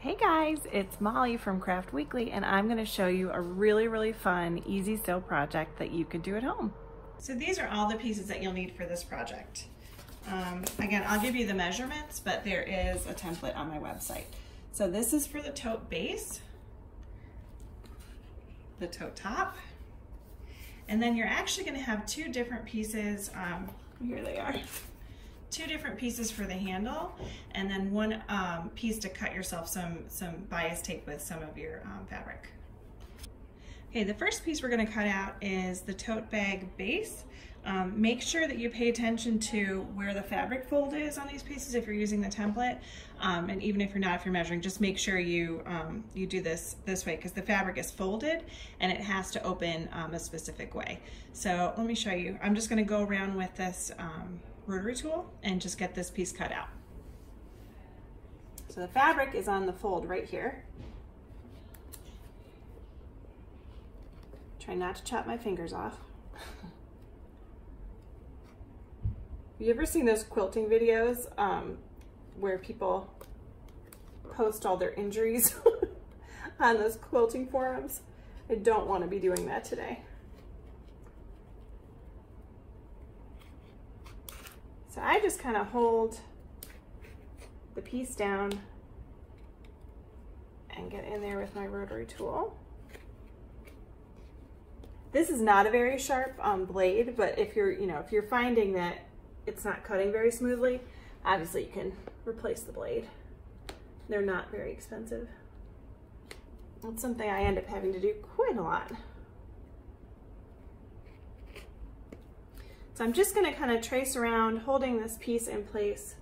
Hey guys, it's Molly from Craft Weekly, and I'm going to show you a really fun, easy sew project that you can do at home. So these are all the pieces that you'll need for this project. Again, I'll give you the measurements, but there is a template on my website. So this is for the tote base, the tote top, and then you're actually going to have two different pieces. Here they are. Two different pieces for the handle, and then one piece to cut yourself some bias tape with some of your fabric. Okay, the first piece we're going to cut out is the tote bag base. Make sure that you pay attention to where the fabric fold is on these pieces if you're using the template, and even if you're not, if you're measuring, just make sure you you do this way, because the fabric is folded and it has to open a specific way. So let me show you. I'm just going to go around with this rotary tool and just get this piece cut out. So the fabric is on the fold right here. Try not to chop my fingers off. Have you ever seen those quilting videos where people post all their injuries on those quilting forums? I don't want to be doing that today. So I just kind of hold the piece down and get in there with my rotary tool. This is not a very sharp blade, but if you're finding that it's not cutting very smoothly, obviously you can replace the blade. They're not very expensive. That's something I end up having to do quite a lot. So I'm just going to kind of trace around, holding this piece in place.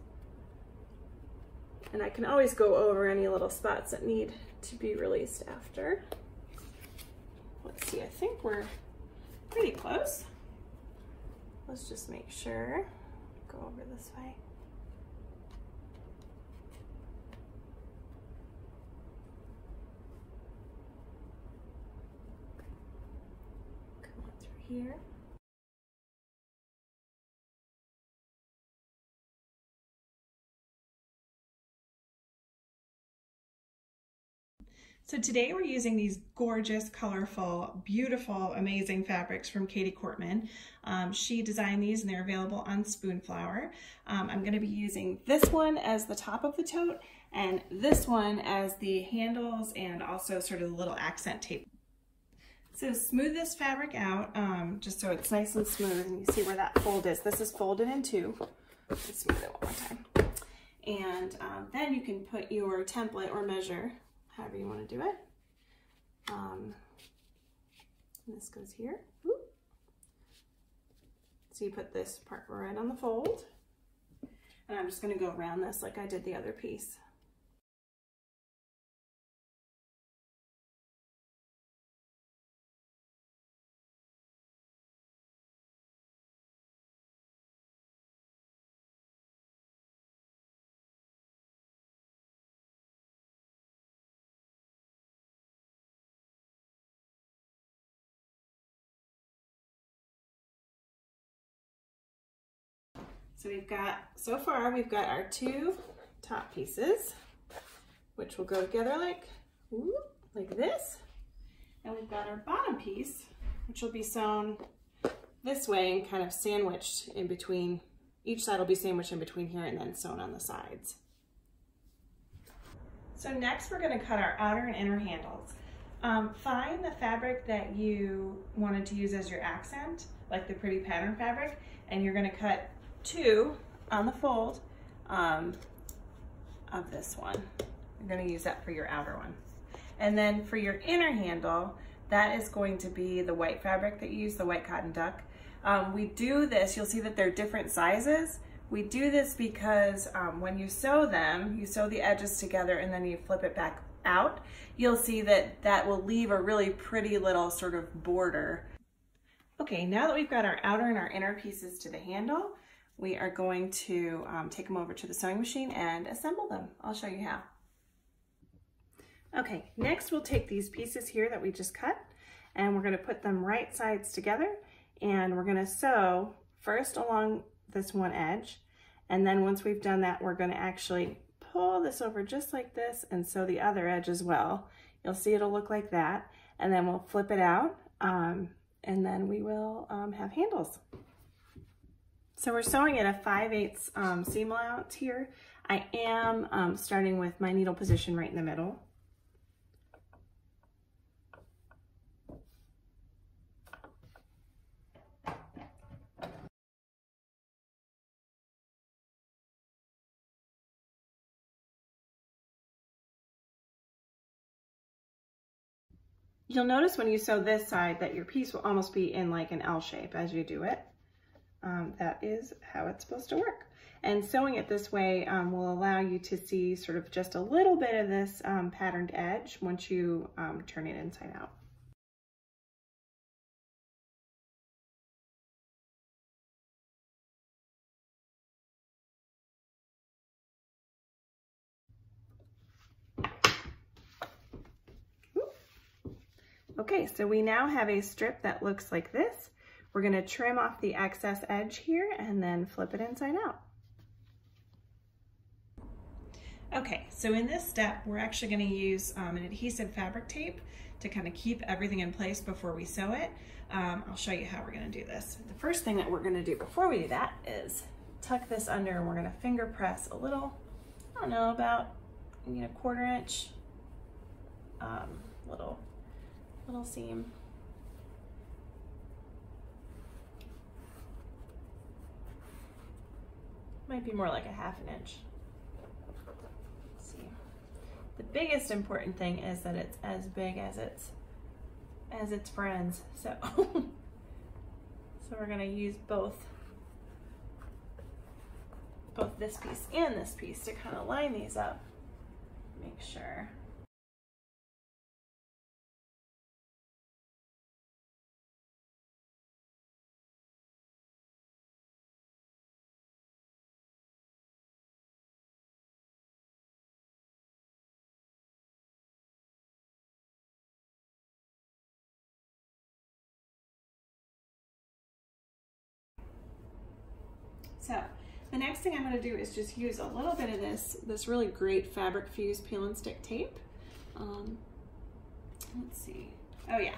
And I can always go over any little spots that need to be released after. Let's see, I think we're pretty close. Let's just make sure. Go over this way. Come on through here. So today we're using these gorgeous, colorful, beautiful, amazing fabrics from Katie Cortman. She designed these and they're available on Spoonflower. I'm going to be using this one as the top of the tote and this one as the handles and also sort of the little accent tape. So smooth this fabric out just so it's nice and smooth, and you see where that fold is. This is folded in two. Let's smooth it one more time. And then you can put your template or measure however you want to do it. This goes here. Whoop. So you put this part right on the fold. And I'm just going to go around this like I did the other piece. So so far we've got our two top pieces, which will go together like this. And we've got our bottom piece, which will be sewn this way and kind of sandwiched in between. Each side will be sandwiched in between here and then sewn on the sides. So next we're going to cut our outer and inner handles. Find the fabric that you wanted to use as your accent, like the pretty pattern fabric, and you're going to cut two on the fold of this one. You're going to use that for your outer one. And then for your inner handle, that is going to be the white fabric that you use, the white cotton duck. We do this, you'll see that they're different sizes. We do this because when you sew them, you sew the edges together and then you flip it back out. You'll see that that will leave a really pretty little sort of border. Okay, now that we've got our outer and our inner pieces to the handle, we are going to take them over to the sewing machine and assemble them. I'll show you how. Okay, next we'll take these pieces here that we just cut and we're going to put them right sides together, and we're going to sew first along this one edge, and then once we've done that we're going to actually pull this over just like this and sew the other edge as well. You'll see it'll look like that, and then we'll flip it out, and then we will have handles. So we're sewing at a 5/8 seam allowance here. I am starting with my needle position right in the middle. You'll notice when you sew this side that your piece will almost be in like an L shape as you do it. That is how it's supposed to work. And sewing it this way will allow you to see sort of just a little bit of this patterned edge once you turn it inside out. Okay, so we now have a strip that looks like this. We're going to trim off the excess edge here and then flip it inside out. Okay, so in this step, we're actually going to use an adhesive fabric tape to kind of keep everything in place before we sew it. I'll show you how we're going to do this. The first thing that we're going to do before we do that is tuck this under, and we're going to finger press a little, I don't know, about 1/4 inch little seam. Might be more like a 1/2 inch. Let's see. The biggest important thing is that it's as big as its friends. So so we're going to use both this piece and this piece to kind of line these up. Make sure. So the next thing I'm going to do is just use a little bit of this really great Fabric Fuse peel and stick tape. Let's see. Oh yeah,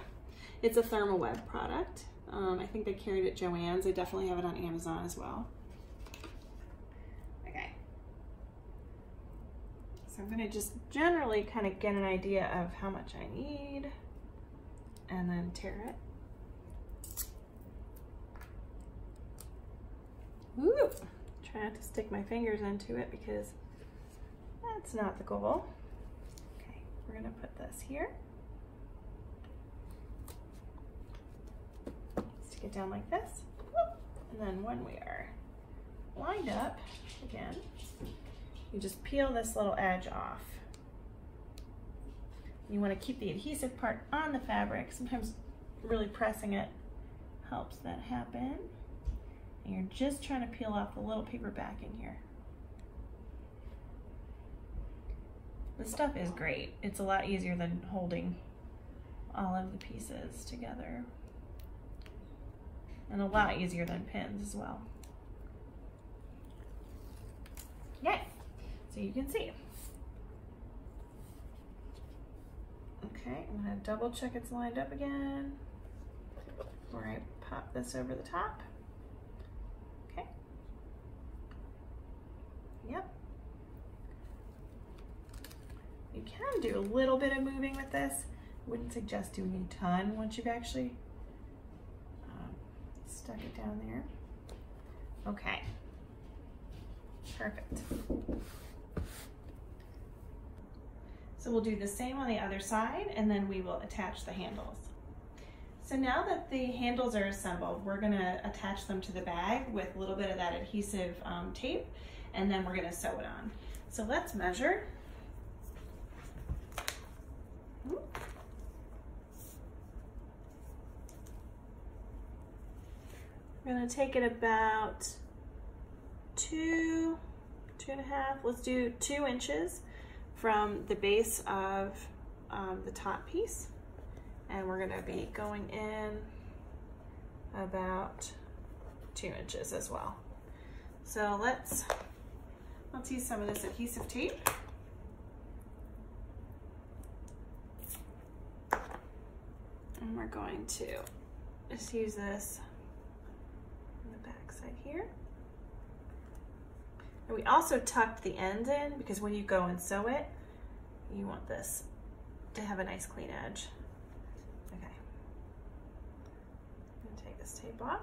it's a ThermaWeb product. I think they carry it at Joann's. They definitely have it on Amazon as well. Okay. So I'm going to just generally kind of get an idea of how much I need and then tear it. Woo! Try not to stick my fingers into it because that's not the goal. Okay, we're gonna put this here. Stick it down like this. And then when we are lined up, again, you just peel this little edge off. You want to keep the adhesive part on the fabric. Sometimes really pressing it helps that happen. And you're just trying to peel off the little paper backing here. This stuff is great. It's a lot easier than holding all of the pieces together. And a lot easier than pins as well. Yay! So you can see. Okay, I'm gonna double check it's lined up again before I pop this over the top. Okay. Yep. You can do a little bit of moving with this. Wouldn't suggest doing a ton once you've actually stuck it down there. Okay. Perfect. So we'll do the same on the other side, and then we will attach the handles. So now that the handles are assembled, we're gonna attach them to the bag with a little bit of that adhesive tape, and then we're gonna sew it on. So let's measure. We're gonna take it about 2.5, let's do 2 inches from the base of the top piece. And we're gonna be going in about 2 inches as well. So let's use some of this adhesive tape. And we're going to just use this on the back side here. And we also tucked the ends in because when you go and sew it, you want this to have a nice clean edge. Okay. I'm gonna take this tape off.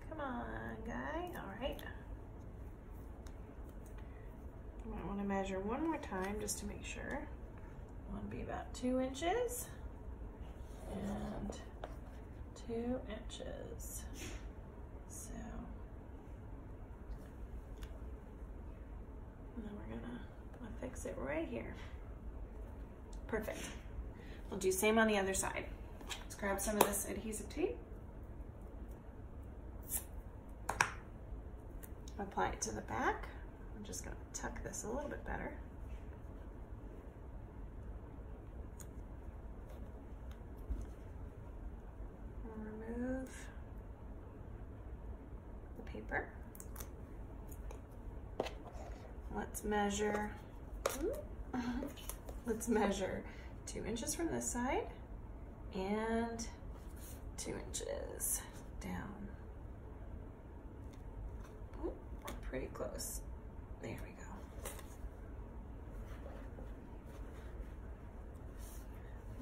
Come on, guy. All right. You might want to measure one more time just to make sure. I want to be about 2 inches and 2 inches. So, and then we're gonna fix it right here. Perfect. We'll do same on the other side. Let's grab some of this adhesive tape. Apply it to the back. I'm just gonna tuck this a little bit better. Remove the paper. Let's measure 2 inches from this side and 2 inches down. Ooh, we're pretty close. There we go.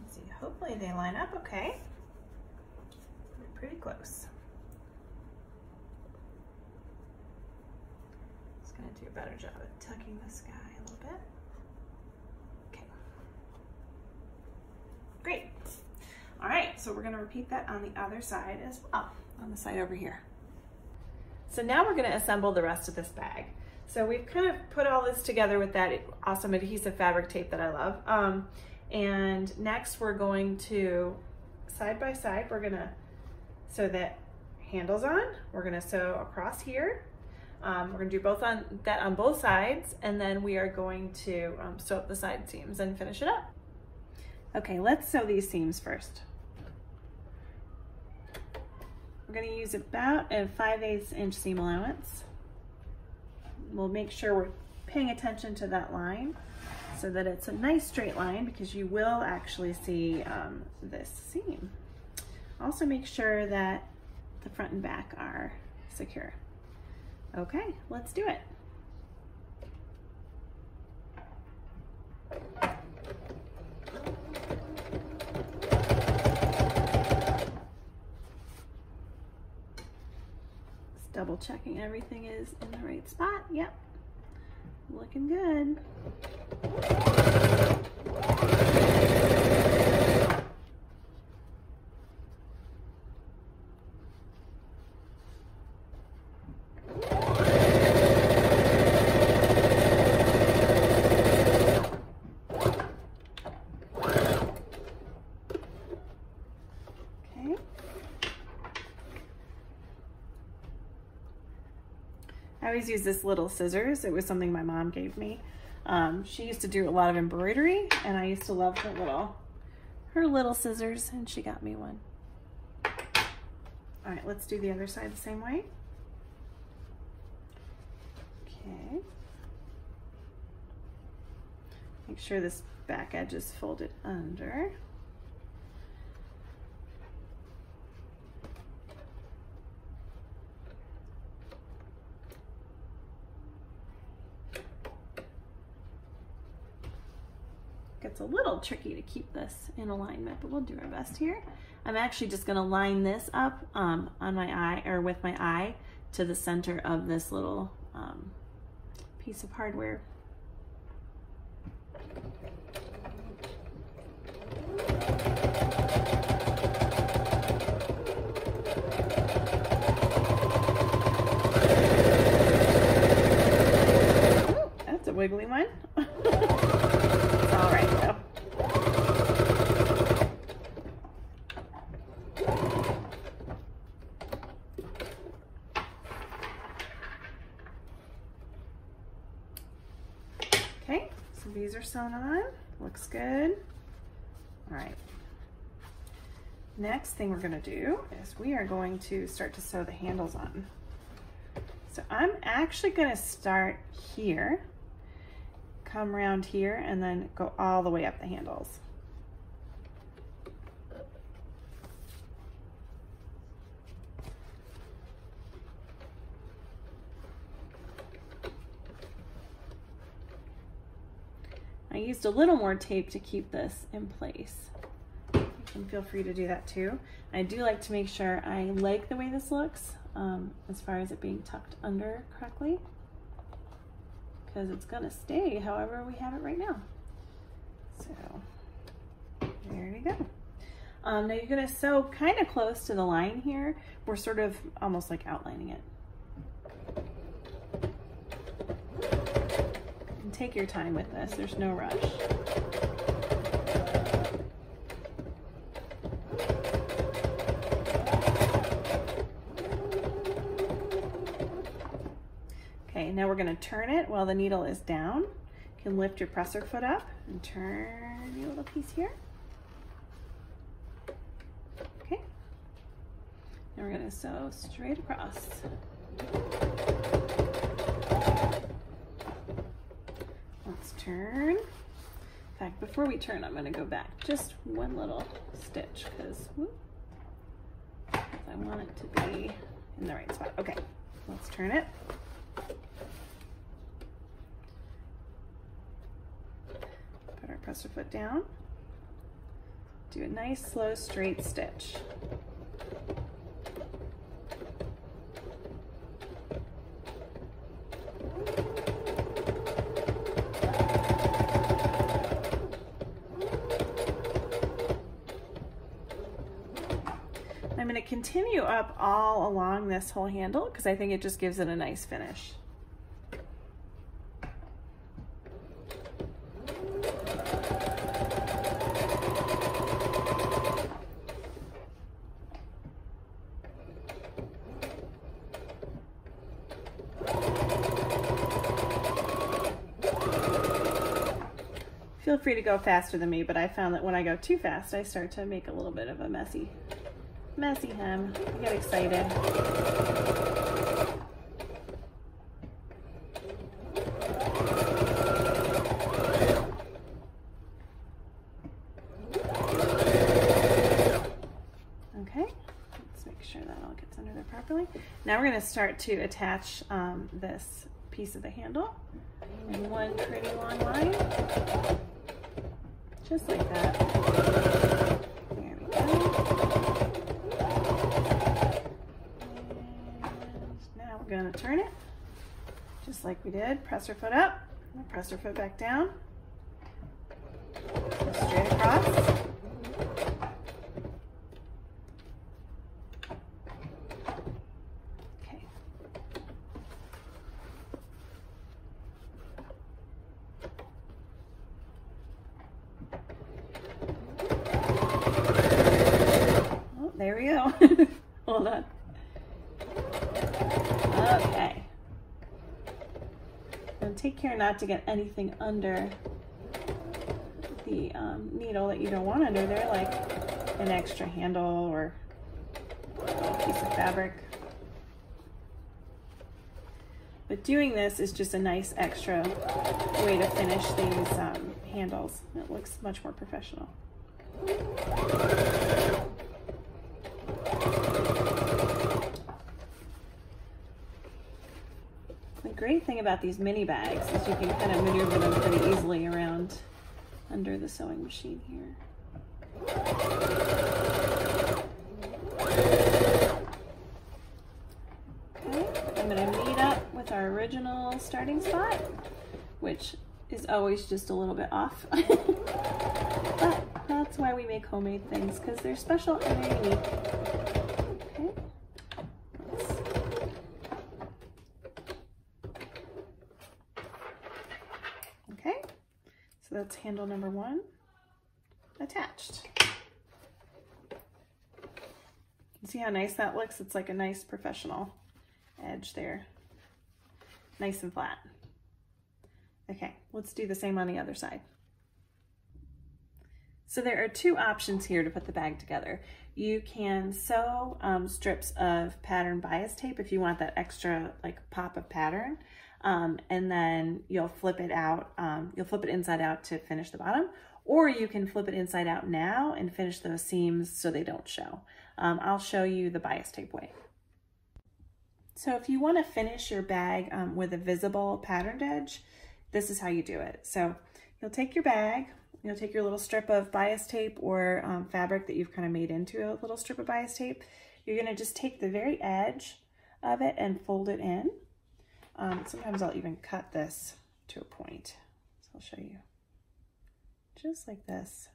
Let's see, hopefully they line up okay. We're pretty close. Just gonna do a better job at tucking this guy a little bit. Okay. Great. All right, so we're gonna repeat that on the other side as well, on the side over here. So now we're gonna assemble the rest of this bag. So we've kind of put all this together with that awesome adhesive fabric tape that I love. And next we're going to, side by side, we're gonna sew that handles on. We're gonna sew across here. We're gonna do that on both sides, and then we are going to sew up the side seams and finish it up. Okay, let's sew these seams first. We're gonna use about a 5/8 inch seam allowance. We'll make sure we're paying attention to that line so that it's a nice straight line, because you will actually see this seam. Also make sure that the front and back are secure. Okay, let's do it. Just double checking everything is in the right spot. Yep, looking good. I always use this little scissors. It was something my mom gave me. She used to do a lot of embroidery, and I used to love her little scissors, and she got me one. All right, let's do the other side the same way. Okay. Make sure this back edge is folded under. It's a little tricky to keep this in alignment, but we'll do our best here. I'm actually just gonna line this up on my eye, or with my eye, to the center of this little piece of hardware. Ooh, that's a wiggly one. It's all right though. Okay, so these are sewn on. Looks good. All right. Next thing we're gonna do is we are going to start to sew the handles on. So I'm actually gonna start here, come around here, and then go all the way up the handles. I used a little more tape to keep this in place. You can feel free to do that too. I do like to make sure I like the way this looks as far as it being tucked under correctly, because it's gonna stay however we have it right now. So there we go. Now you're gonna sew kind of close to the line here. We're sort of almost like outlining it. And take your time with this, there's no rush. Okay, now we're gonna turn it while the needle is down. You can lift your presser foot up and turn your little piece here. Okay, now we're gonna sew straight across. Let's turn. In fact, before we turn, I'm gonna go back just one little stitch because I want it to be in the right spot. Okay, let's turn it. Put our presser foot down. Do a nice, slow, straight stitch. I'm going to continue up all along this whole handle because I think it just gives it a nice finish. Feel free to go faster than me, but I found that when I go too fast, I start to make a little bit of a messy hem. I get excited. Okay, let's make sure that all gets under there properly. Now we're going to start to attach this piece of the handle in one pretty long line, just like that. There we go. And now we're going to turn it just like we did. Press our foot up, press our foot back down, go straight across. There we go. Hold on. Okay. And take care not to get anything under the needle that you don't want under there, like an extra handle or a piece of fabric. But doing this is just a nice extra way to finish these handles. It looks much more professional. The great thing about these mini bags is you can kind of maneuver them pretty easily around under the sewing machine here. Okay, I'm going to meet up with our original starting spot, which is always just a little bit off. But that's why we make homemade things, because they're special and they're unique. Okay. Okay, so that's handle number one attached. You see how nice that looks? It's like a nice professional edge there. Nice and flat. Okay, let's do the same on the other side. So there are two options here to put the bag together. You can sew strips of pattern bias tape if you want that extra like pop of pattern, and then you'll flip it out, you'll flip it inside out to finish the bottom, or you can flip it inside out now and finish those seams so they don't show. I'll show you the bias tape way. So if you want to finish your bag with a visible patterned edge, this is how you do it. So you'll take your bag, you'll take your little strip of bias tape or fabric that you've kind of made into a little strip of bias tape. You're gonna just take the very edge of it and fold it in. Sometimes I'll even cut this to a point. So I'll show you. Just like this.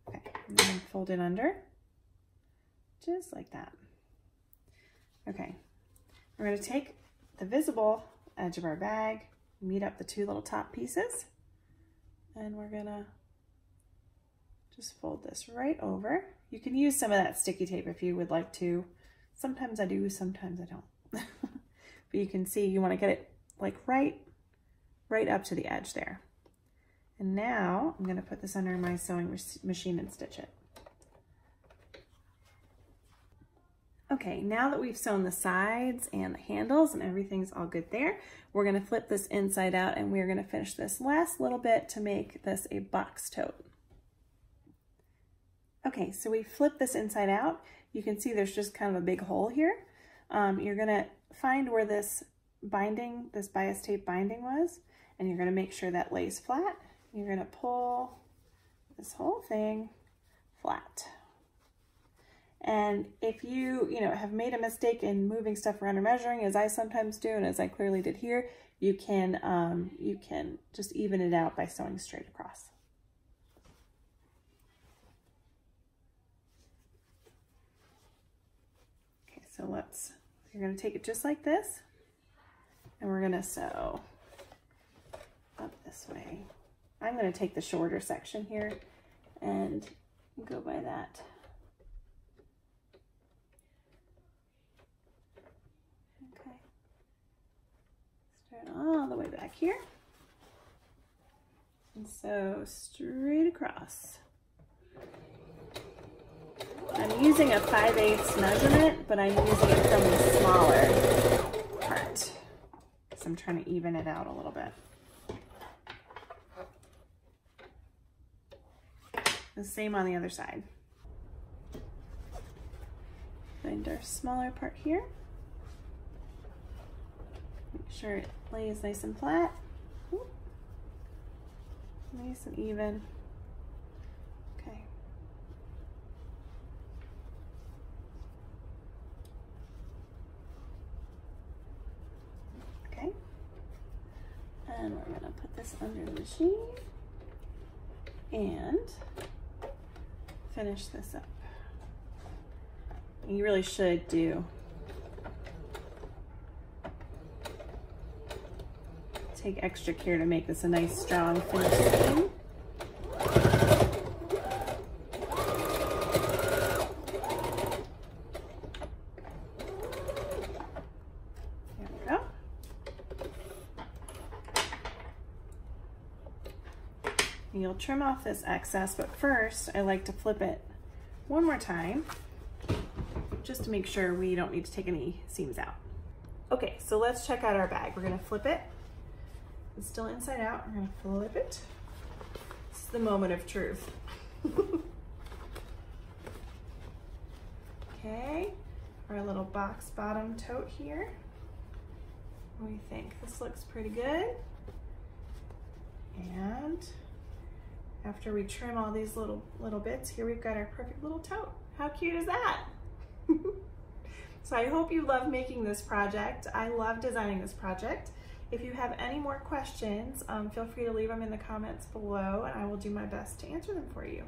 Okay, and then fold it under. Just like that. Okay, we're gonna take the visible edge of our bag, meet up the two little top pieces, and we're gonna just fold this right over. You can use some of that sticky tape if you would like to. Sometimes I do, sometimes I don't. But you can see you want to get it like right up to the edge there. And now I'm going to put this under my sewing machine and stitch it. Okay, now that we've sewn the sides and the handles and everything's all good there, we're going to flip this inside out and we're going to finish this last little bit to make this a box tote. Okay, so we flip this inside out. You can see there's just kind of a big hole here. You're going to find where this binding, this bias tape binding was, and you're going to make sure that lays flat. You're going to pull this whole thing flat. And if you have made a mistake in moving stuff around or measuring, as I sometimes do, and as I clearly did here, you can just even it out by sewing straight across. Okay, so you're going to take it just like this, and we're going to sew up this way. I'm going to take the shorter section here and go by that. Okay. Start all the way back here. And sew straight across. I'm using a 5/8 measurement, but I'm using it from the smaller part. So I'm trying to even it out a little bit. The same on the other side. Find our smaller part here. Make sure it lays nice and flat. Nice and even. Okay. Okay. And we're gonna put this under the machine and finish this up. You really should take extra care to make this a nice strong finished seam. There we go. And you'll trim off this excess, but first I like to flip it one more time just to make sure we don't need to take any seams out. Okay, so let's check out our bag. We're gonna flip it. It's still inside out. We're gonna flip it. This is the moment of truth. Okay, our little box bottom tote here. What do you think? This looks pretty good. And after we trim all these little bits, here we've got our perfect little tote. How cute is that? So I hope you love making this project. I love designing this project. If you have any more questions, feel free to leave them in the comments below and I will do my best to answer them for you.